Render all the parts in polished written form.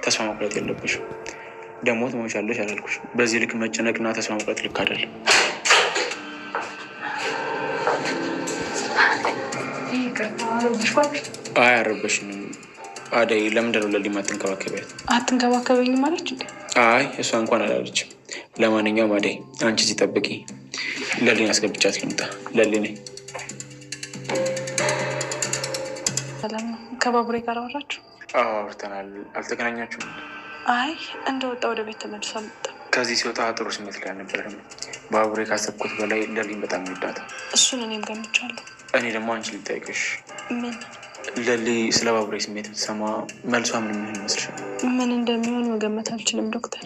ተስፋ መቁረጥ የለብሽም። ደግሞ ትሞቻለሽ አላልኩሽ? በዚህ ልክ መጨነቅና ተስፋ መቁረጥ ልክ አይደለም። አይ አረበሽንም። አደይ ለምንድን ነው ለሊ አትንከባከቢያት? አትንከባከበኝም አለች እንዴ? አይ እሷ እንኳን አላለችም። ለማንኛውም አደይ አንቺ እዚህ ጠብቂ፣ ለሊን አስገብቻት ልምጣ። ለሊ ነኝ። ሰላም ነው? ከባቡሬ ጋር አወራችሁ? አዎ አውርተናል። አልተገናኛችሁም? አይ እንደወጣ ወደ ቤት ተመልሶ አልመጣም። ከዚህ ሲወጣ ጥሩ ስሜት ላይ አልነበረም። ባቡሬ ካሰብኩት በላይ ለሊን በጣም ይወዳታል። እሱን እኔም ገምቻለሁ። እኔ ደግሞ አንቺ ልጠይቅሽ፣ ምን ለሊ ስለ ባቡሬ ስሜት ብትሰማ መልሷ ምን የሚሆን ይመስልሻል? ምን እንደሚሆን መገመት አልችልም ዶክተር፣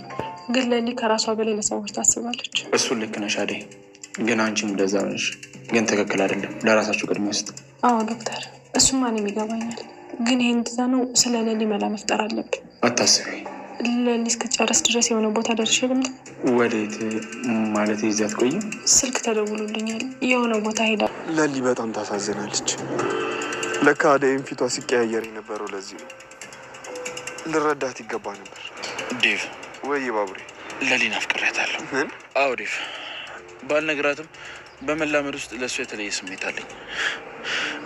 ግን ለሊ ከራሷ በላይ ለሰዎች ታስባለች። እሱን ልክ ነሽ አደይ፣ ግን አንቺም እንደዛ ነሽ። ግን ትክክል አይደለም። ለራሳችሁ ቅድሚያ ስጥ። አዎ ዶክተር፣ እሱማ እኔም ይገባኛል። ግን ይህን ትዛ ነው ስለ ለሊ መላ መፍጠር አለብን። አታስቢ። ለሊ እስክጨረስ ድረስ የሆነ ቦታ ደርሼ ልምጣ። ወዴት ማለት? ይዘህ አትቆይም? ስልክ ተደውሎልኛል። የሆነ ቦታ ሄዳ። ለሊ በጣም ታሳዝናለች። ለካ አደይም ፊቷ ሲቀያየር የነበረው ለዚህ ነው። ልረዳት ይገባ ነበር። ዴቭ። ወይ ባቡሬ? ለሊን አፍቅሬያታለሁ። ምን? አዎ ዴቭ፣ ባልነግራትም በመላመድ ውስጥ ለእሷ የተለየ ስሜት አለኝ።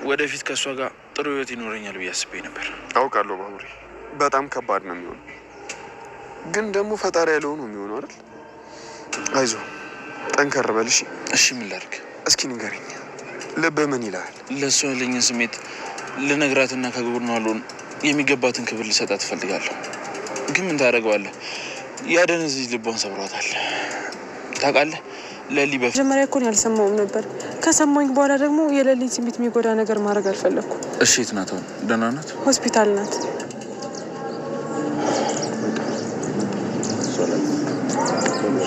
ወደፊት ከእሷ ጋር ጥሩ ህይወት ይኖረኛል ብዬ አስቤ ነበር። አውቃለሁ ባቡሬ፣ በጣም ከባድ ነው የሚሆነው፣ ግን ደግሞ ፈጣሪ ያለው ነው የሚሆነው አይደል? አይዞህ፣ ጠንከር በል እሺ። እሺ ምን ላድርግ? እስኪ ንገረኝ፣ ልብ ምን ይላል? ለእሷ ያለኝን ስሜት ልነግራትና ከግቡር ነው አሉን የሚገባትን ክብር ልሰጣት እፈልጋለሁ። ግን ምን ታደርገዋለህ? ያደነዝዝ ልቧን ሰብሯታል። ታውቃለህ ለሊ መጀመሪያ እኮ ያልሰማውም ነበር። ከሰማኝ በኋላ ደግሞ የለሊን ስሜት የሚጎዳ ነገር ማድረግ አልፈለኩም። እሺ የት ናት አሁን? ደህና ናት? ሆስፒታል ናት።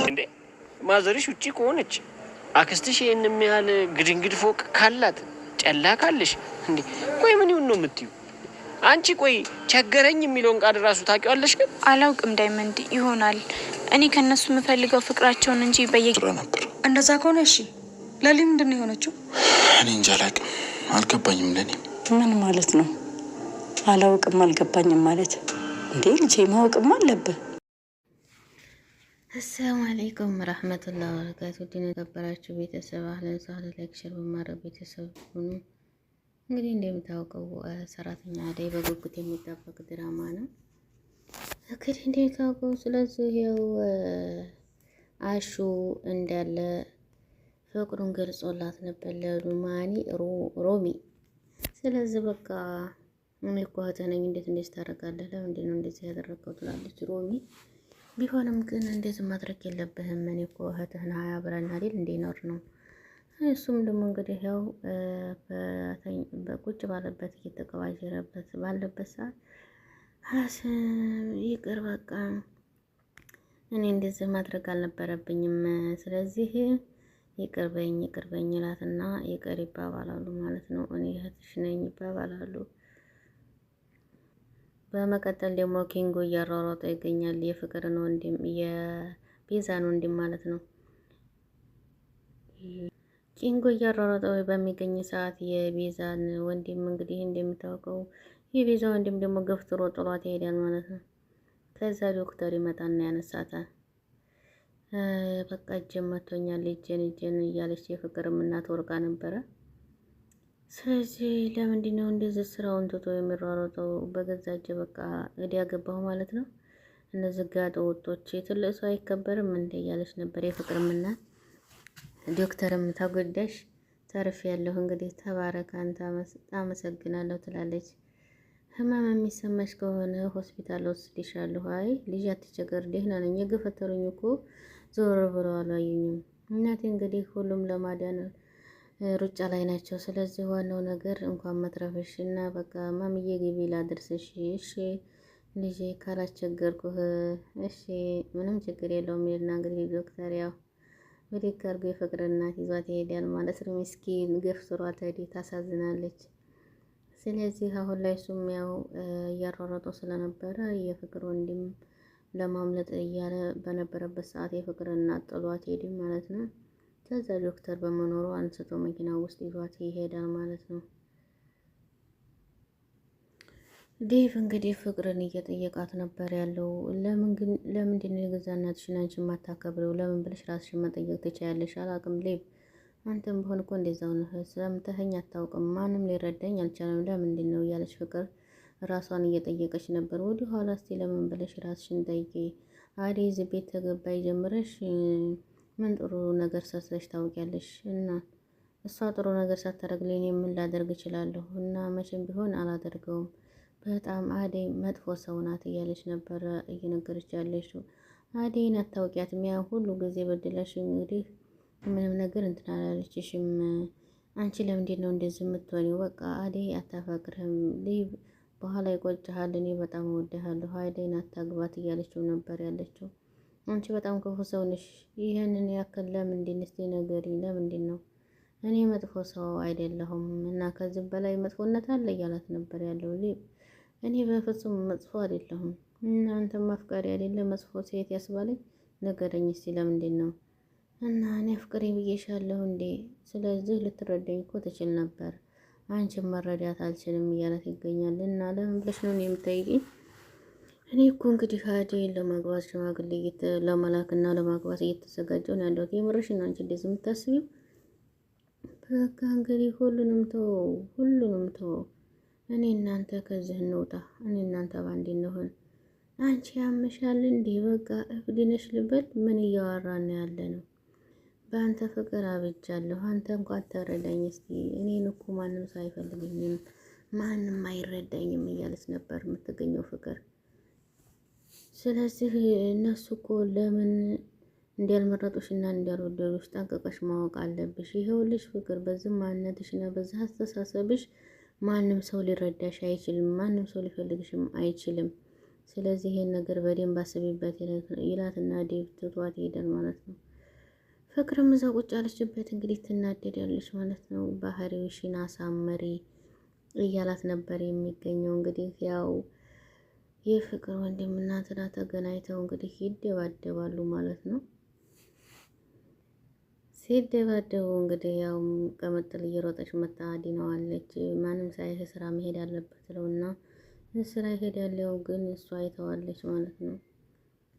እንዴ ማዘርሽ ውጪ ከሆነች አክስትሽ ይህን የሚያህል ግድንግድ ፎቅ ካላት ጨላ ካለሽ እንዴ ቆይ ምን ይሁን ነው የምትዩ? አንቺ ቆይ ቸገረኝ የሚለውን ቃል ራሱ ታውቂዋለሽ? ግን አላውቅም ዳይመንድ ይሆናል። እኔ ከነሱ የምፈልገው ፍቅራቸውን እንጂ ስራ ነበር። እንደዛ ከሆነ እሺ፣ ለሊ ምንድን ነው የሆነችው? እኔ እንጃ አላውቅም፣ አልገባኝም። ለኔ ምን ማለት ነው? አላውቅም አልገባኝም ማለት እንዴ? ልጄ ማወቅም አለብህ። አሰላሙ አለይኩም ረህመቱላሂ ወበረካቱህ። ዲን የተከበራችሁ ቤተሰብ አህለን ሳህለን ላይክ ሼር በማድረግ ቤተሰብ ሁኑ። እንግዲህ እንደምታውቀው ሰራተኛ አደይ በጉጉት የሚጠበቅ ድራማ ነው። እንግዲህ እንደምታውቀው ስለዚህ ያው አሹ እንዳለ ፍቅሩን ገልጾላት ነበር ለሩማኒ ሮሚ። ስለዚህ በቃ እኔ እኮ እህትህ ነኝ፣ እንዴት እንደዚህ ታደርጋለህ? ለምንድን ነው እንደዚህ ያደረገው? ትላለች ሮሚ። ቢሆንም ግን እንደዚህ ማድረግ የለብህም፣ እኔ እኮ እህትህ ነህ፣ አብረን አይደል እንዲኖር ነው። እሱም ደግሞ እንግዲህ ያው በቁጭ ባለበት እየተቀባጀረበት ባለበት ሰዓት ይቅር በቃ እኔ እንደዚህ ማድረግ አልነበረብኝም፣ ስለዚህ ይቅር በኝ ይላትና ይቅር ይባባላሉ ማለት ነው። እኔ እህትሽ ነኝ ይባባላሉ። በመቀጠል ደግሞ ኪንጎ እያሯሯጠ ይገኛል። የፍቅርን ወንድም የቤዛን ወንድም ማለት ነው። ኪንጎ እያሯሯጠ በሚገኝ ሰዓት የቤዛን ወንድም እንግዲህ እንደሚታወቀው የቤዛ ወንድም ደግሞ ገፍትሮ ጥሏት ይሄዳል ማለት ነው። ከዛ ዶክተር ይመጣና ያነሳታል። በቃ እጄን መቶኛል፣ እጄን እያለች የፍቅርም እናት ወርቃ ነበረ። ስለዚህ ለምንድን ነው እንደዚህ ስራውን ትቶ የሚሯሯጠው? በገዛ እጄ በቃ እዲያ ገባሁ ማለት ነው። እነዚህ ጋጠ ወጦች ትልቅ ሰው አይከበርም እንደ እያለች ነበር የፍቅርም እናት። ዶክተርም ተጎዳሽ ተርፍ ያለሁ እንግዲህ ተባረክ አንተ አመሰግናለሁ ትላለች። ህመም የሚሰማሽ ከሆነ ሆስፒታል ወስድሻለሁ። አይ ልጅ አትቸገር፣ ደህና ነኝ። የገፈተሩኝ እኮ ዞር ብለው አላዩኝም። እናቴ እንግዲህ ሁሉም ለማዳን ሩጫ ላይ ናቸው። ስለዚህ ዋናው ነገር እንኳን መትረፍሽ እና በቃ ማምዬ ግቢ ላድርስሽ። እሺ ልጄ ካላስቸገርኩህ እሺ ምንም ችግር የለውም ይልና እንግዲህ ዶክተር ያው ብድግ አድርጎ የፍቅር እናት ይዟት ይሄዳል ማለት ነው። ምስኪን ገፍትሯት ሄደ። ታሳዝናለች። ስለዚህ አሁን ላይ እሱም ያው እያሯሯጠ ስለነበረ የፍቅር ወንድም ለማምለጥ እያለ በነበረበት ሰዓት የፍቅር እናት ጥሏት ሄደ ማለት ነው። ከዛ ዶክተር በመኖሩ አንስቶ መኪና ውስጥ ይዟት ይሄዳል ማለት ነው። ዴቭ እንግዲህ ፍቅርን እየጠየቃት ነበር ያለው። ለምንድን ነው የገዛ እናትሽን አንቺ የማታከብረው? ለምን ብለሽ ራስሽን መጠየቅ ትችያለሽ። አላውቅም ዴቭ፣ አንተም ቢሆን እኮ እንደዛው ነህ። ሰምተኸኝ አታውቅም። ማንም ሊረዳኝ አልቻለም። ለምንድን ነው እያለች ፍቅር ራሷን እየጠየቀች ነበር። ወደ ኋላ እስቲ ለምን ብለሽ ራስሽን ጠይቂ። አዴ እዚህ ቤት ተገባይ ጀምረሽ ምን ጥሩ ነገር ሰርተሽ ታውቂያለሽ? እና እሷ ጥሩ ነገር ሳታደርግልኝ ምን ላደርግ እችላለሁ? እና መቼም ቢሆን አላደርገውም። በጣም አደይ መጥፎ ሰው ናት እያለች ነበረ እየነገረች ያለችው። አደይን አታውቂያትም። ያ ሁሉ ጊዜ በድለሽ እንግዲህ ምንም ነገር እንትን አላለችሽም። አንቺ ለምንድን ነው እንደዚህ የምትሆኒው? በቃ አደይ አታፈቅርህም። በኋላ ይቆጭሃል። እኔ በጣም እወድሃለሁ። አደይን አታግባት እያለችው ነበር ያለችው። አንቺ በጣም ክፉ ሰው ነሽ። ይህንን ያክል ለምንድን እስቲ ንገሪኝ፣ ለምንድን ነው? እኔ መጥፎ ሰው አይደለሁም እና ከዚህ በላይ መጥፎነት አለ እያላት ነበር ያለው። እኔ በፍጹም መጥፎ አይደለሁም። እናንተም አፍቃሪ አይደለ መጥፎ ሴት ያስባለኝ? ንገረኝ እስቲ ለምንድን ነው? እና እኔ አፍቅሬ ብዬሻለሁ እንዴ? ስለዚህ ልትረዳኝ እኮ ትችል ነበር። አንቺን መረዳት አልችልም እያላት ይገኛል። እና ለምን ብለሽ ነው የምጠይቂኝ? እኔ እኮ እንግዲህ አደይን ለማግባት ሽማግሌ ለመላክና ለማግባት እየተዘጋጀሁ ነው ያለሁት። የምርሽን አንቺ እንደዚህ የምታስቢው? በቃ እንግዲህ ሁሉንም ተወው። እኔ እናንተ ከዚህ እንውጣ። እኔ እናንተ ባንድ እንሆን። አንቺ ያመሻል እንዴ? በቃ እብድ ነሽ ልበል? ምን እያወራን ያለ ነው? በአንተ ፍቅር አብጃለሁ። አንተ እንኳን ተረዳኝ እስቲ። እኔን እኮ ማንም ሰው አይፈልገኝም፣ ማንም አይረዳኝም እያለች ነበር የምትገኘው ፍቅር። ስለዚህ እነሱ እኮ ለምን እንዲያልመረጡሽ እና እንዲያልወደዱሽ ጠንቅቀሽ ማወቅ አለብሽ። ይኸውልሽ ፍቅር፣ በዚህ ማንነትሽ እና በዚህ አስተሳሰብሽ ማንም ሰው ሊረዳሽ አይችልም፣ ማንም ሰው ሊፈልግሽም አይችልም። ስለዚህ ይሄን ነገር በደንብ አስቢበት ይላትና ዴቭ ትቷት ይሄዳል ማለት ነው። ፍቅርም እዛ ቁጭ ያለችበት እንግዲህ ትናደዳለች ማለት ነው። ባህሪሽን አሳመሪ እያላት ነበር የሚገኘው። እንግዲህ ያው የፍቅር ወንድምና እንትና ተገናኝተው እንግዲህ ይደባደባሉ ማለት ነው። ሲደባደቡ እንግዲህ ያው ቀመጥል እየሮጠች መታ አድነዋለች። ማንም ሳይህ ስራ መሄድ አለበት ነውና ስራ ይሄዳል። ያው ግን እሷ አይተዋለች ማለት ነው።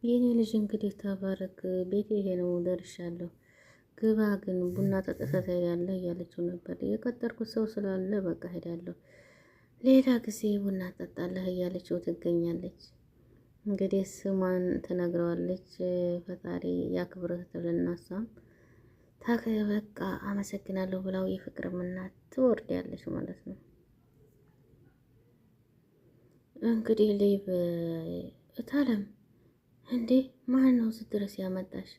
የኔ ልጅ እንግዲህ ተባረክ፣ ቤት ይሄ ነው ደርሻለሁ፣ ግባ ግን ቡና ጠጥተህ ትሄዳለህ እያለችው ነበር። የቀጠርኩት ሰው ስላለ በቃ ሄዳለሁ፣ ሌላ ጊዜ ቡና ጠጣለህ እያለችው ትገኛለች። እንግዲህ ስሟን ትነግረዋለች። ፈጣሪ ያክብርህ ትልና እሷም በቃ አመሰግናለሁ ብላው የፍቅርም እናት ትወርዳለች ማለት ነው። እንግዲህ ሌብ እታለም እንዴ ማን ነው ስትረስ ያመጣሽ?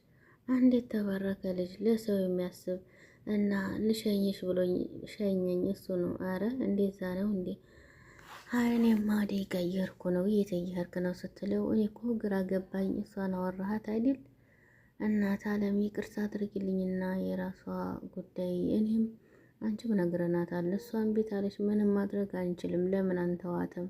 አንድ የተባረከ ልጅ ለሰው የሚያስብ እና ልሸኝሽ ብሎኝ ሸኘኝ እሱ ነው። አረ እንደዛ ነው እንዴ? አይ እኔማ አደይ ጋር እየሄድኩ ነው። የት እየሄድክ ነው ስትለው እኔ እኮ ግራ ገባኝ። እሷን አወራሃት አይደል? እናት አለም ይቅርታ አድርግልኝና የራሷ ጉዳይ፣ እኔም አንቺም ነግረናታል። እሷን ቤት አለች። ምንም ማድረግ አንችልም። ለምን አንተዋትም?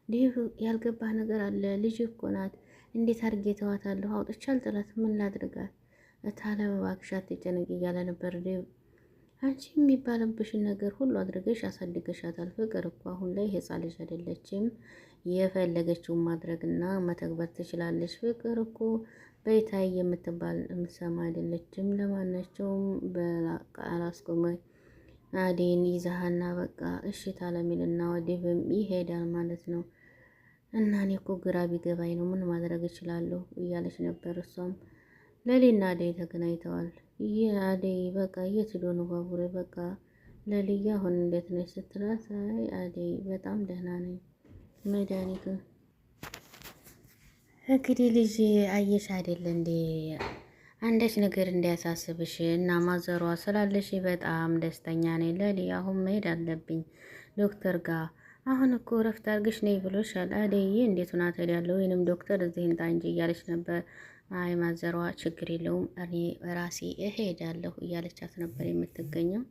ዴቭ ያልገባህ ነገር አለ። ልጅ እኮ ናት። እንዴት አድርጌ ተዋታለሁ? አውጥቼ አልጥላት። ምን ላድርጋት? እታለም እባክሽ አትጨነቂ እያለ ነበር ዴቭ። አንቺ የሚባልብሽን ነገር ሁሉ አድርገሽ አሳድገሻታል። ፍቅር እኮ አሁን ላይ ሕፃን ልጅ አይደለችም። የፈለገችውን ማድረግና መተግበር ትችላለች። ፍቅር እኮ በይታይ የምትባል የምትሰማ አይደለችም። ለማናቸውም በቃላስቆመ አዴን ይዛሃና በቃ እሺ ታለሚልና ዴቭም ይሄዳል ማለት ነው። እና እኔ እኮ ግራ ቢገባኝ ነው ምን ማድረግ እችላለሁ እያለች ነበር። እሷም ለሊና አደይ ተገናኝተዋል። ይህ አደይ በቃ የት ሄዶ ነው ባቡሬ? በቃ ለልያ አሁን እንዴት ነች ስትላት፣ አይ አደይ በጣም ደህና ነኝ መድኃኒቱ እንግዲህ ልጅ አየሽ አይደል እንዴ አንዳች ነገር እንዲያሳስብሽ እና ማዘሯ ስላለሽ በጣም ደስተኛ ነኝ። ለሊ አሁን መሄድ አለብኝ ዶክተር ጋር። አሁን እኮ ረፍት አድርግሽ ነይ ብሎሻል። አደይዬ እንዴት ሆና ትሄዳለሁ? ወይንም ዶክተር እዚህ እንጣ እንጂ እያለች ነበር። አይ ማዘሯ ችግር የለውም እኔ ራሴ እሄዳለሁ እያለቻት ነበር የምትገኘው።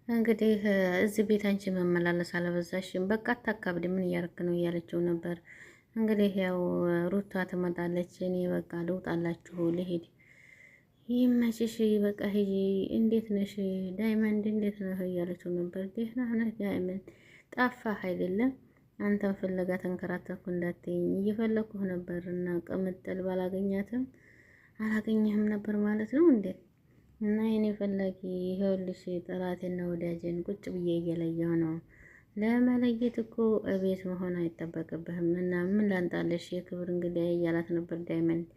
እንግዲህ እዚህ ቤት አንቺ መመላለስ አለበዛሽም? በቃ አታካብድ፣ ምን እያረክ ነው እያለችው ነበር። እንግዲህ ያው ሩታ ትመጣለች። እኔ በቃ ልውጣላችሁ ልሄድ። ይመችሽ፣ በቃ ሂጂ። እንዴት ነሽ ዳይመንድ? እንዴት ነህ እያለችው ነበር። ደህና ነህ ዳይመንድ? ጠፋህ አይደለም? አንተን ፍለጋ ተንከራተትኩ እንዳትይኝ እየፈለኩህ ነበር እና ቅምጥል ባላገኛትም አላገኘህም ነበር ማለት ነው እንዴ? እና የኔ ፈላጊ ይኸውልሽ ጠላቴና ወዳጄን ቁጭ ብዬ እየለየሁ ነው። ለመለየት እኮ እቤት መሆን አይጠበቅብህም እና ምን ላንጣለሽ የክብር እንግዲህ እያላት ነበር ዳይመንድ።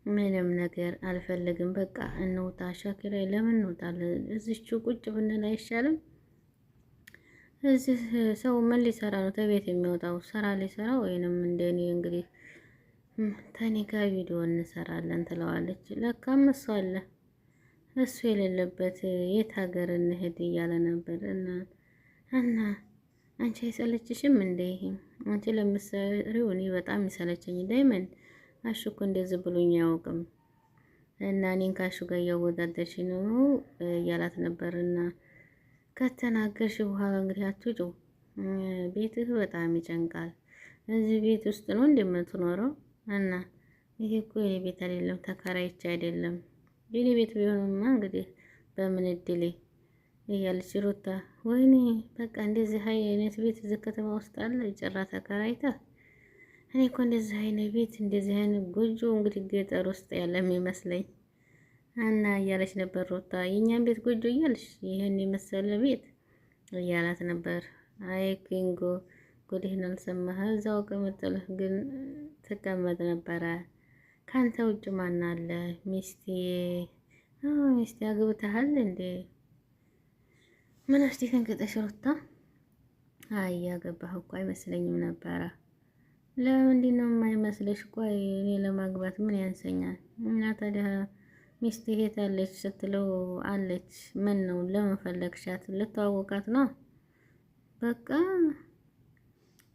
ምንም ነገር አልፈልግም፣ በቃ እንውጣ። ሻኪራ ለምን እንውጣለን? እዚቹ ቁጭ ብንል አይሻልም? እዚህ ሰው ምን ሊሰራ ነው ተቤት የሚወጣው? ስራ ሊሰራ ወይንም እንደኔ እንግዲህ ተኔ ጋር ቪዲዮ እንሰራለን ትለዋለች። ለካም እሱ አለ እሱ የሌለበት የት ሀገር እንሄድ እያለ ነበር። እና አንቺ አይሰለችሽም እንዴ? አንቺ ለምትሰሪው እኔ በጣም ይሰለቸኝ። ዳይመንድ አሹ እኮ እንደዚህ ብሎኝ አያውቅም እና እኔን ካሹ ጋር እያወዳደርሽ ነው እያላት ነበር። እና ከተናገርሽ በኋላ እንግዲህ አትውጪ፣ ቤትህ በጣም ይጨንቃል። እዚህ ቤት ውስጥ ነው እንደምትኖረው እና ይሄ እኮ የኔ ቤት አይደለም፣ ተከራይቼ አይደለም። የኔ ቤት ቢሆንማ እንግዲህ በምን እድሌ እያለች ሩታ፣ ወይኔ በቃ እንደዚህ አይነት ቤት እዚህ ከተማ ውስጥ አለ ጭራ ተከራይታ። እኔ እኮ እንደዚህ አይነት ቤት እንደዚህ አይነት ጎጆ እንግዲህ ገጠር ውስጥ ያለ የሚመስለኝ እና እያለች ነበር ሩታ። የኛን ቤት ጎጆ እያለች ይህን የመሰለ ቤት እያላት ነበር። አይ ኪንጎ ጉድህን አልሰማህ? እዛው ቅምጥልህ ግን ትቀመጥ ነበረ። ካንተ ውጭ ማን አለ? ሚስቴ ሚስቴ አግብተሃል እንዴ? ምን እስቲ ተንቀጠሽ ሩታ? አይ ያገባህ እኮ አይመስለኝም ነበረ። ለምንድን ነው የማይመስልሽ? ቆይ እኔ ለማግባት ምን ያንሰኛል? እና ታዲያ ሚስቴ የት አለች ስትለው አለች። ምን ነው ለምን ፈለግሻት? ልተዋወቃት ነው? በቃ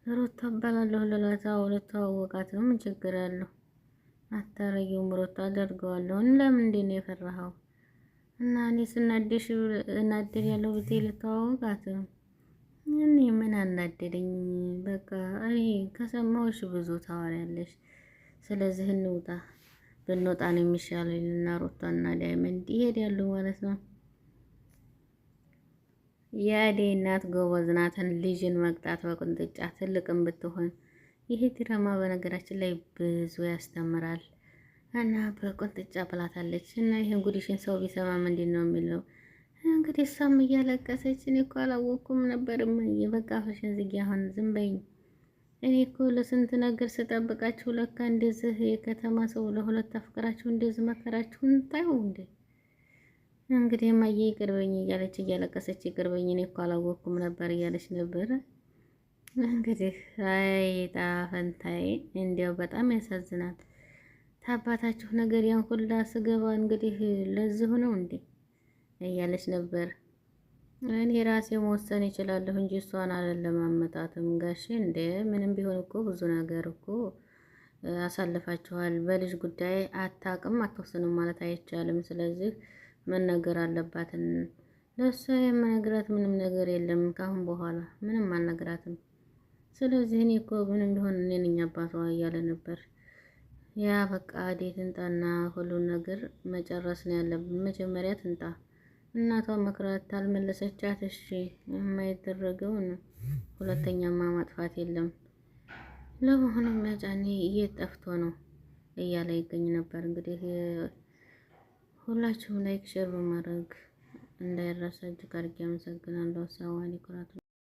ሩታ እባላለሁ ልላታው ልተዋወቃት ነው። ምን ችግር አለው? አታረጊውም ሩታ፣ አደርገዋለሁ። ለምንድን ነው የፈራኸው? እና እኔ ስናደሽ እናደድ ያለው ብቴ ልተዋወቃት? እኔ ምን አናደደኝ? በቃ እኔ ከሰማሁሽ ብዙ ታወሪያለሽ። ስለዚህ እንውጣ፣ ብንወጣ ነው የሚሻለው እና ሩታና ዳይመንድ ይሄዳሉ ማለት ነው። የአደይ እናት ጎበዝ ናትን። ልጅን መቅጣት በቁንጥጫ ትልቅም ብትሆን ይሄ ድራማ በነገራችን ላይ ብዙ ያስተምራል እና በቁንጥጫ ብላታለች። እና ይሄን ጉዲሽን ሰው ቢሰማ ምንድን ነው የሚለው? እንግዲህ እሷም እያለቀሰች እኔ እኮ አላወኩም ነበር። በቃ ፈሽን ዝጊ፣ አሁን ዝም በይኝ። እኔ እኮ ለስንት ነገር ስጠብቃችሁ ለካ እንደዚህ የከተማ ሰው ለሁለት አፍቅራችሁ እንደዚህ መከራችሁን ታዩ እንዴ? እንግዲህ እማዬ ይቅርበኝ እያለች እያለቀሰች ይቅርበኝ፣ እኔ እኮ አላወኩም ነበር እያለች ነበር። እንግዲህ አይ ጣፈንታይ እንዲያው በጣም ያሳዝናል። ታባታችሁ ነገር ያን ሁላ ስገባ እንግዲህ ለዚሁ ነው እንዴ እያለች ነበር። እኔ ራሴ መወሰን ይችላለሁ እንጂ እሷን አላለማመጣትም ጋሼ። እንደ ምንም ቢሆን እኮ ብዙ ነገር እኮ አሳልፋችኋል። በልጅ ጉዳይ አታውቅም አትወስንም ማለት አይቻልም። ስለዚህ መነገር አለባትን። ለእሷ የምነግራት ምንም ነገር የለም። ካሁን በኋላ ምንም አልነግራትም። ስለዚህ እኔ እኮ ምንም ቢሆን እኔ ነኝ አባቷ እያለ ነበር። ያ በቃ አደይ ትንጣና ሁሉን ነገር መጨረስ ነው ያለብን። መጀመሪያ ትንጣ። እናቷ መክራት አልመለሰቻት። እሺ የማይደረገውን ሁለተኛማ ማጥፋት የለም። ለመሆኑ የሚያጫኔ የት ጠፍቶ ነው እያለ ይገኝ ነበር። እንግዲህ ሁላችሁም ላይክ ሼር በማድረግ እንዳይረሳ። እጅግ አድርጌ አመሰግናለሁ። ሰላም አለይኩም።